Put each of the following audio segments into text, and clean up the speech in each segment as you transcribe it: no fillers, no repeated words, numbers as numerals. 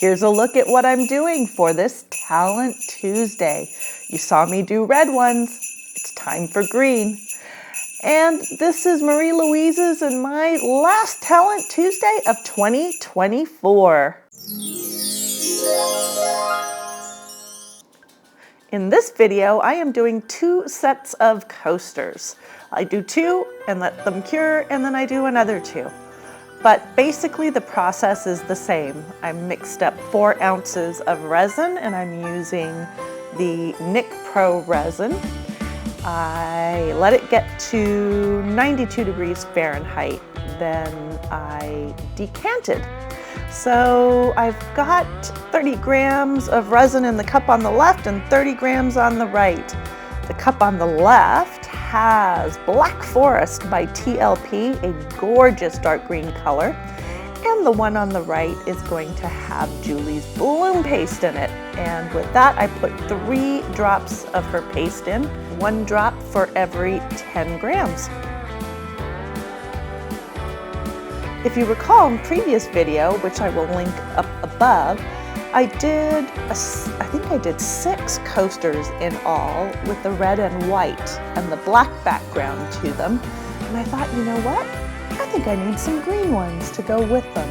Here's a look at what I'm doing for this Talent Tuesday. You saw me do red ones. It's time for green. And this is Marie Louise's and my last Talent Tuesday of 2024. In this video, I am doing 2 sets of coasters. I do 2 and let them cure, and then I do another 2. But basically the process is the same. I mixed up 4 ounces of resin and I'm using the NicPro resin. I let it get to 92 degrees Fahrenheit. Then I decanted. So I've got 30 grams of resin in the cup on the left and 30 grams on the right. The cup on the left has Black Forest by TLP, a gorgeous dark green color. And the one on the right is going to have Julie's bloom paste in it. And with that, I put 3 drops of her paste in, 1 drop for every 10 grams. If you recall in previous video, which I will link up above, I think I did 6 coasters in all with the red and white and the black background to them. And I thought, you know what? I think I need some green ones to go with them.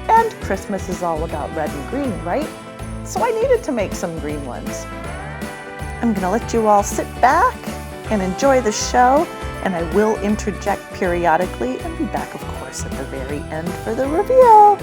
And Christmas is all about red and green, right? So I needed to make some green ones. I'm gonna let you all sit back and enjoy the show, and I will interject periodically and be back, of course, at the very end for the reveal.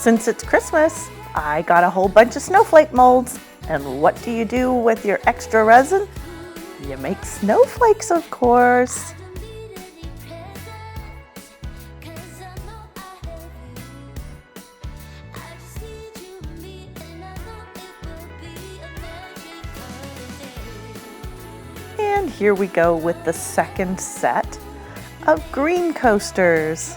Since it's Christmas, I got a whole bunch of snowflake molds. And what do you do with your extra resin? You make snowflakes, of course. And here we go with the second set of green coasters.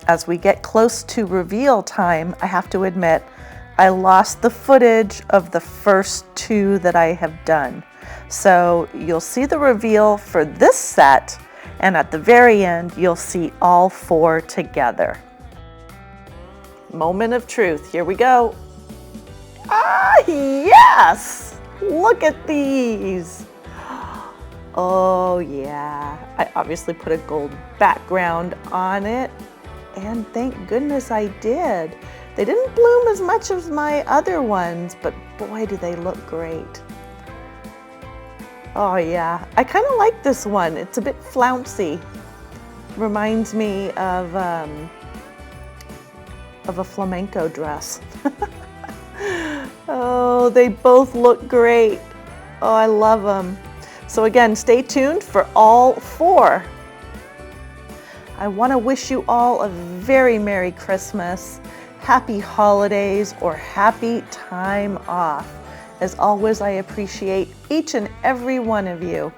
As we get close to reveal time, I have to admit, I lost the footage of the first two that I have done. So you'll see the reveal for this set, and at the very end, you'll see all four together. Moment of truth, here we go. Ah, yes! Look at these. Oh yeah, I obviously put a gold background on it. And thank goodness I did. They didn't bloom as much as my other ones, but boy, do they look great. Oh yeah, I kind of like this one. It's a bit flouncy. Reminds me of a flamenco dress. Oh, they both look great. Oh, I love them. So again, stay tuned for all four. I want to wish you all a very Merry Christmas, Happy Holidays, or happy time off. As always, I appreciate each and every one of you.